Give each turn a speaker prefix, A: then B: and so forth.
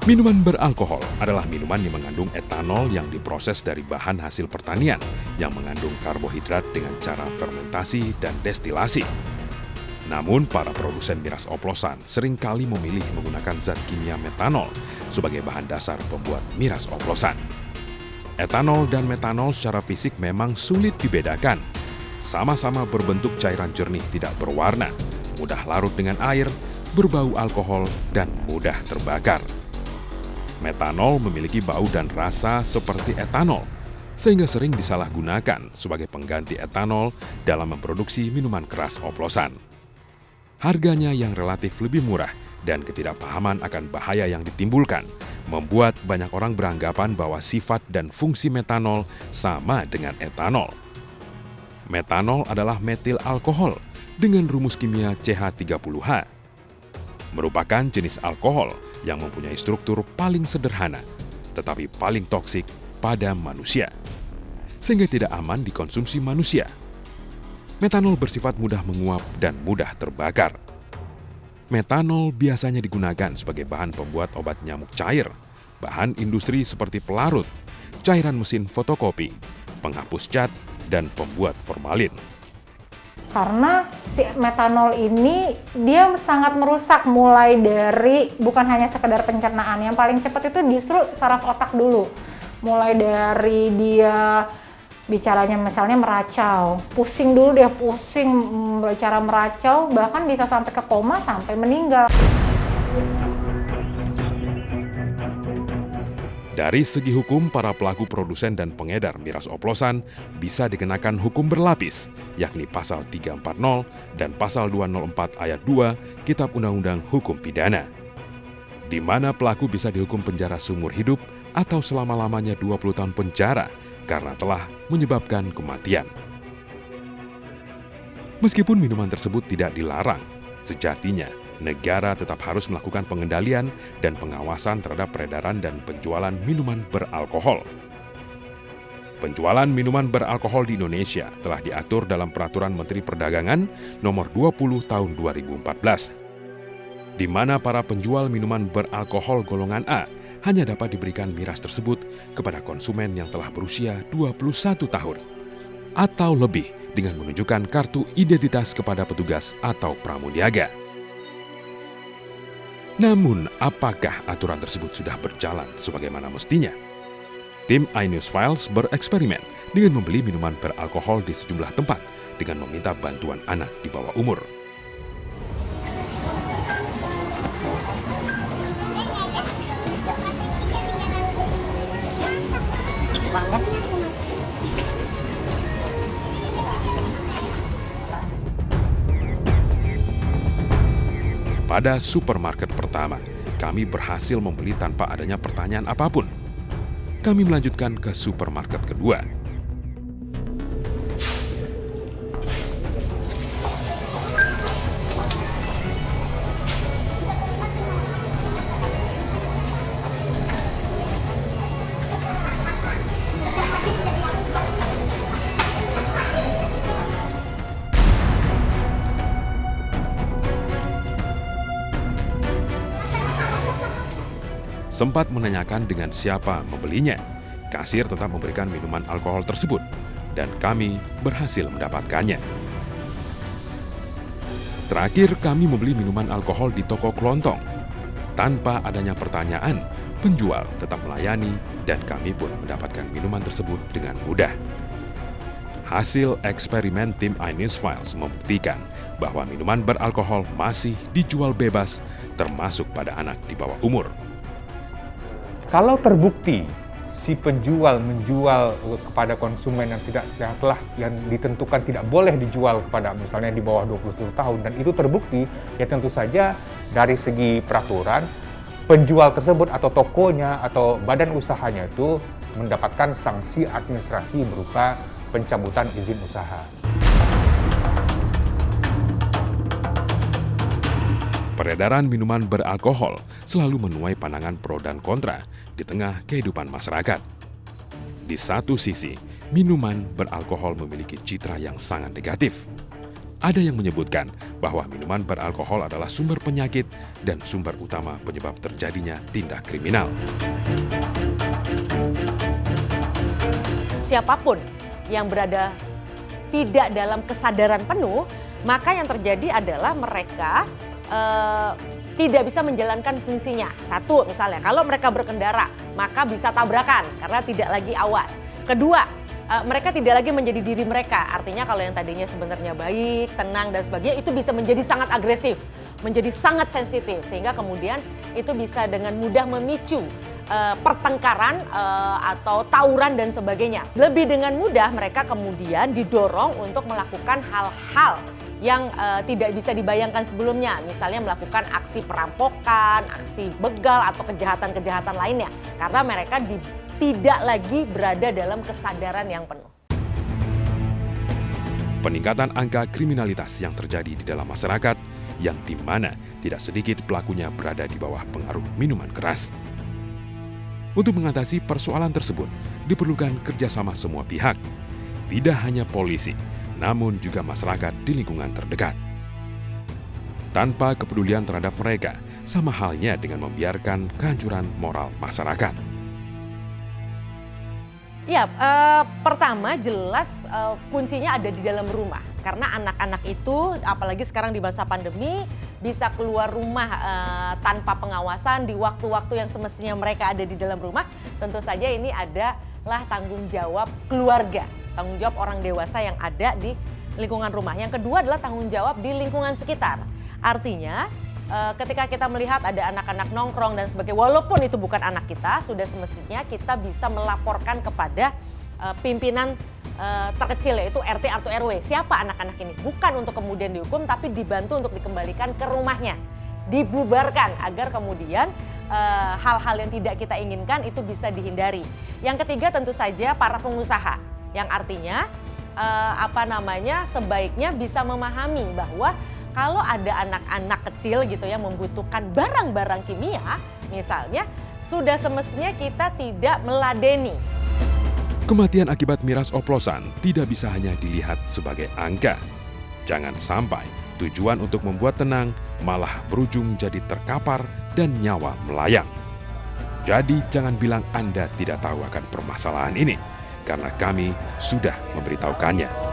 A: Minuman beralkohol adalah minuman yang mengandung etanol yang diproses dari bahan hasil pertanian yang mengandung karbohidrat dengan cara fermentasi dan destilasi. Namun, para produsen miras oplosan seringkali memilih menggunakan zat kimia metanol sebagai bahan dasar pembuat miras oplosan. Etanol dan metanol secara fisik memang sulit dibedakan. Sama-sama berbentuk cairan jernih tidak berwarna, mudah larut dengan air, berbau alkohol, dan mudah terbakar. Metanol memiliki bau dan rasa seperti etanol, sehingga sering disalahgunakan sebagai pengganti etanol dalam memproduksi minuman keras oplosan. Harganya yang relatif lebih murah dan ketidakpahaman akan bahaya yang ditimbulkan membuat banyak orang beranggapan bahwa sifat dan fungsi metanol sama dengan etanol. Metanol adalah metil alkohol dengan rumus kimia CH30H. Merupakan jenis alkohol yang mempunyai struktur paling sederhana, tetapi paling toksik pada manusia, sehingga tidak aman dikonsumsi manusia. Metanol bersifat mudah menguap dan mudah terbakar. Metanol biasanya digunakan sebagai bahan pembuat obat nyamuk cair, bahan industri seperti pelarut, cairan mesin fotokopi, penghapus cat, dan pembuat formalin.
B: Karena si metanol ini dia sangat merusak mulai dari bukan hanya sekedar pencernaan. Yang paling cepat itu justru saraf otak dulu. Mulai dari dia bicaranya misalnya meracau, pusing dulu dia pusing, bicara meracau, bahkan bisa sampai ke koma sampai meninggal.
A: Dari segi hukum, para pelaku produsen dan pengedar miras oplosan bisa dikenakan hukum berlapis, yakni Pasal 340 dan Pasal 204 Ayat 2 Kitab Undang-Undang Hukum Pidana, di mana pelaku bisa dihukum penjara seumur hidup atau selama-lamanya 20 tahun penjara karena telah menyebabkan kematian. Meskipun minuman tersebut tidak dilarang, sejatinya negara tetap harus melakukan pengendalian dan pengawasan terhadap peredaran dan penjualan minuman beralkohol. Penjualan minuman beralkohol di Indonesia telah diatur dalam Peraturan Menteri Perdagangan Nomor 20 Tahun 2014, di mana para penjual minuman beralkohol golongan A hanya dapat diberikan miras tersebut kepada konsumen yang telah berusia 21 tahun atau lebih dengan menunjukkan kartu identitas kepada petugas atau pramuniaga. Namun, apakah aturan tersebut sudah berjalan sebagaimana mestinya? Tim iNews Files bereksperimen dengan membeli minuman beralkohol di sejumlah tempat dengan meminta bantuan anak di bawah umur. Pada supermarket pertama, kami berhasil membeli tanpa adanya pertanyaan apapun. Kami melanjutkan ke supermarket kedua. Sempat menanyakan dengan siapa membelinya, kasir tetap memberikan minuman alkohol tersebut, dan kami berhasil mendapatkannya. Terakhir, kami membeli minuman alkohol di toko kelontong. Tanpa adanya pertanyaan, penjual tetap melayani, dan kami pun mendapatkan minuman tersebut dengan mudah. Hasil eksperimen tim iNews Files membuktikan bahwa minuman beralkohol masih dijual bebas, termasuk pada anak di bawah umur.
C: Kalau terbukti si penjual menjual kepada konsumen yang ditentukan tidak boleh dijual kepada misalnya di bawah 21 tahun dan itu terbukti, ya tentu saja dari segi peraturan penjual tersebut atau tokonya atau badan usahanya itu mendapatkan sanksi administrasi berupa pencabutan izin usaha.
A: Peredaran minuman beralkohol selalu menuai pandangan pro dan kontra di tengah kehidupan masyarakat. Di satu sisi, minuman beralkohol memiliki citra yang sangat negatif. Ada yang menyebutkan bahwa minuman beralkohol adalah sumber penyakit dan sumber utama penyebab terjadinya tindak kriminal.
D: Siapapun yang berada tidak dalam kesadaran penuh, maka yang terjadi adalah mereka tidak bisa menjalankan fungsinya. Satu, misalnya kalau mereka berkendara, maka bisa tabrakan karena tidak lagi awas. Kedua, mereka tidak lagi menjadi diri mereka. Artinya kalau yang tadinya sebenarnya baik, tenang dan sebagainya, itu bisa menjadi sangat agresif, menjadi sangat sensitif, sehingga kemudian itu bisa dengan mudah memicu pertengkaran atau tawuran dan sebagainya. Lebih dengan mudah mereka kemudian didorong untuk melakukan hal-hal yang tidak bisa dibayangkan sebelumnya. Misalnya melakukan aksi perampokan, aksi begal atau kejahatan-kejahatan lainnya. Karena mereka tidak lagi berada dalam kesadaran yang penuh.
A: Peningkatan angka kriminalitas yang terjadi di dalam masyarakat yang di mana tidak sedikit pelakunya berada di bawah pengaruh minuman keras. Untuk mengatasi persoalan tersebut, diperlukan kerjasama semua pihak, tidak hanya polisi, namun juga masyarakat di lingkungan terdekat. Tanpa kepedulian terhadap mereka, sama halnya dengan membiarkan kehancuran moral masyarakat.
D: Ya, pertama jelas kuncinya ada di dalam rumah. Karena anak-anak itu, apalagi sekarang di masa pandemi, bisa keluar rumah tanpa pengawasan di waktu-waktu yang semestinya mereka ada di dalam rumah. Tentu saja ini adalah tanggung jawab keluarga, tanggung jawab orang dewasa yang ada di lingkungan rumah. Yang kedua adalah tanggung jawab di lingkungan sekitar. Artinya, ketika kita melihat ada anak-anak nongkrong dan sebagainya, walaupun itu bukan anak kita, sudah semestinya kita bisa melaporkan kepada pimpinan terkecil, yaitu RT atau RW. Siapa anak-anak ini? Bukan untuk kemudian dihukum, tapi dibantu untuk dikembalikan ke rumahnya. Dibubarkan agar kemudian hal-hal yang tidak kita inginkan itu bisa dihindari. Yang ketiga tentu saja para pengusaha, yang artinya sebaiknya bisa memahami bahwa kalau ada anak-anak kecil gitu ya membutuhkan barang-barang kimia misalnya, sudah semestinya kita tidak meladeni.
A: Kematian akibat miras oplosan tidak bisa hanya dilihat sebagai angka. Jangan sampai tujuan untuk membuat tenang malah berujung jadi terkapar dan nyawa melayang. Jadi jangan bilang Anda tidak tahu akan permasalahan ini, karena kami sudah memberitahukannya.